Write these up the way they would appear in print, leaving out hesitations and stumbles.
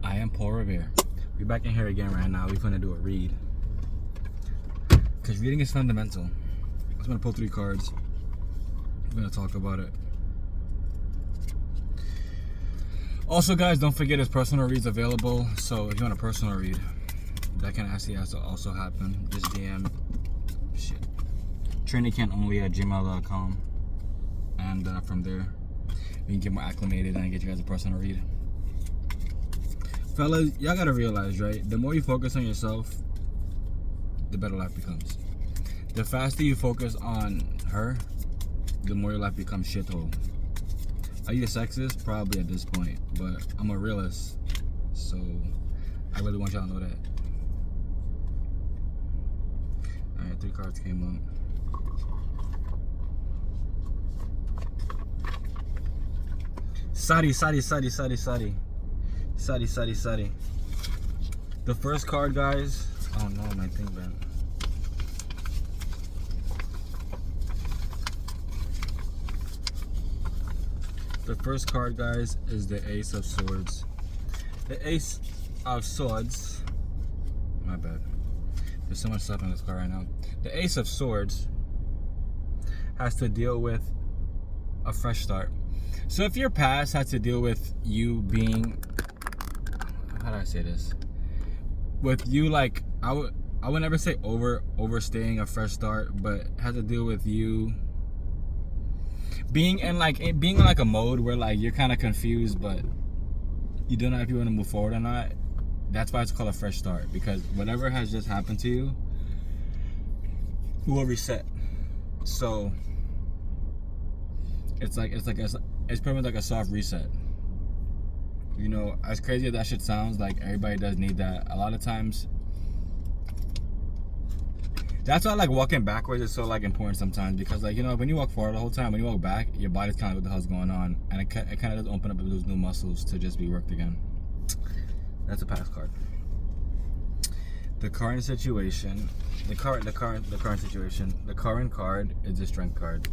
I am Paul Revere. We're back in here again right now. We're gonna do a read. Because reading is fundamental. I'm just gonna pull 3 cards. We're gonna talk about it. Also, guys, don't forget his personal reads available. So if you want a personal read, that can actually also happen. Just DM trainincantonly@gmail.com, and from there we can get more acclimated and get you guys a personal read. Fellas, y'all gotta realize, right? The more you focus on yourself, the better life becomes. The faster you focus on her, the more your life becomes shithole. Are you a sexist? Probably at this point, but I'm a realist, so I really want y'all to know that. Alright, 3 cards came out. Sadi. The first card, guys. Oh no, my thing bent. The first card, guys, is the Ace of Swords. The Ace of Swords. My bad. There's so much stuff on this card right now. The Ace of Swords has to deal with a fresh start. So if your past had to deal with you being, how do I say this? With you, like, I would never say overstaying a fresh start, but had to deal with you being in like a mode where like you're kind of confused, but you don't know if you want to move forward or not. That's why it's called a fresh start, because whatever has just happened to you will reset. So it's pretty much like a soft reset. You know, as crazy as that shit sounds, like everybody does need that. A lot of times, that's why like walking backwards is so like important sometimes, because like, you know, when you walk forward the whole time, when you walk back, your body's kind of what the hell's going on, and it kind of does open up those new muscles to just be worked again. That's a past card. The current situation, the current situation, the current card is the Strength card.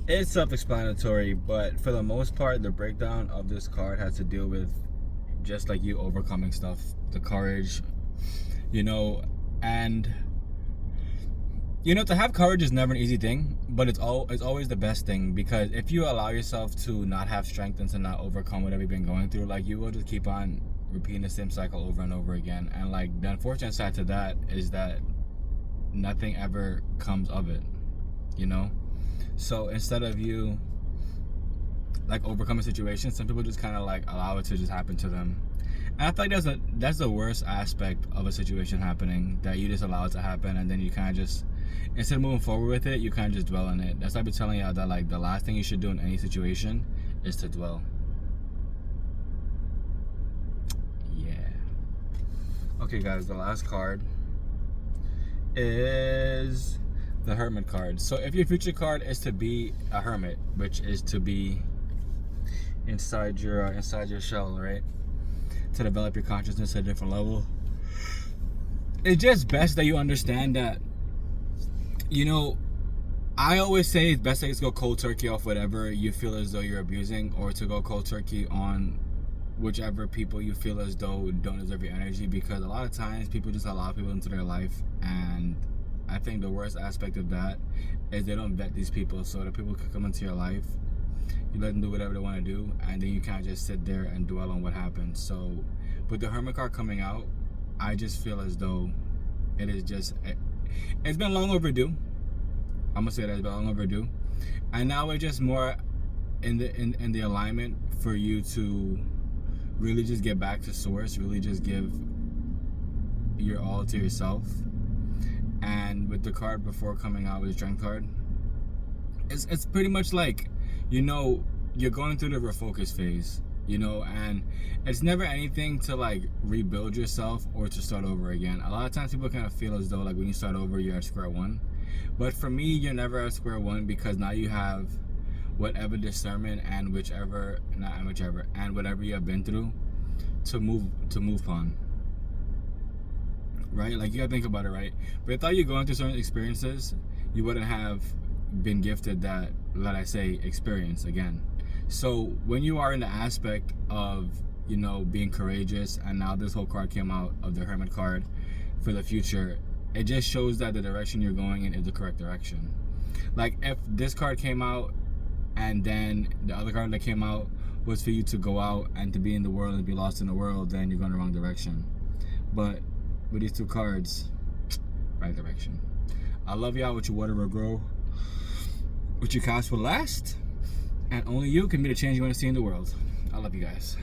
It's self-explanatory, but for the most part, the breakdown of this card has to deal with just like you overcoming stuff, the courage, you know, and you know, to have courage is never an easy thing, but it's always the best thing, because if you allow yourself to not have strength and to not overcome whatever you've been going through, like you will just keep on repeating the same cycle over and over again. And like the unfortunate side to that is that nothing ever comes of it, you know? So instead of you like overcoming situations, some people just kind of like allow it to just happen to them. And I feel like that's the worst aspect of a situation happening, that you just allow it to happen, and then you kind of just, instead of moving forward with it, you kind of just dwell on it. That's why I've been telling y'all that like the last thing you should do in any situation is to dwell. Yeah. Okay, guys, the last card is the Hermit card. So if your future card is to be a hermit, which is to be inside your shell, right, to develop your consciousness at a different level, it's just best that you understand that, you know, I always say it's best to go cold turkey off whatever you feel as though you're abusing, or to go cold turkey on whichever people you feel as though don't deserve your energy, because a lot of times people just allow people into their life, and I think the worst aspect of that is they don't vet these people, so that people can come into your life, you let them do whatever they want to do, and then you kind of just sit there and dwell on what happened. So with the Hermit card coming out, I just feel as though it's been long overdue. I'm gonna say that it's been long overdue, and now it's just more in the alignment for you to really just get back to source, really just give your all to yourself. And with the card before coming out with the Strength card, it's pretty much like, you know, you're going through the refocus phase, you know, and it's never anything to like rebuild yourself or to start over again. A lot of times people kind of feel as though like when you start over, you're at square one. But for me, you're never at square one, because now you have whatever discernment and whatever you have been through to move on. Right? Like, you gotta think about it, right? But without you going through certain experiences, you wouldn't have been gifted that, let I say, experience again. So when you are in the aspect of you know, being courageous, and now this whole card came out of the Hermit card for the future. It just shows that the direction you're going in is the correct direction. Like, if this card came out and then the other card that came out was for you to go out and to be in the world and be lost in the world, then you're going the wrong direction. But with these two cards, right direction. I love y'all. With your water will grow, with your cast will last, and only you can be the change you want to see in the world. I love you guys.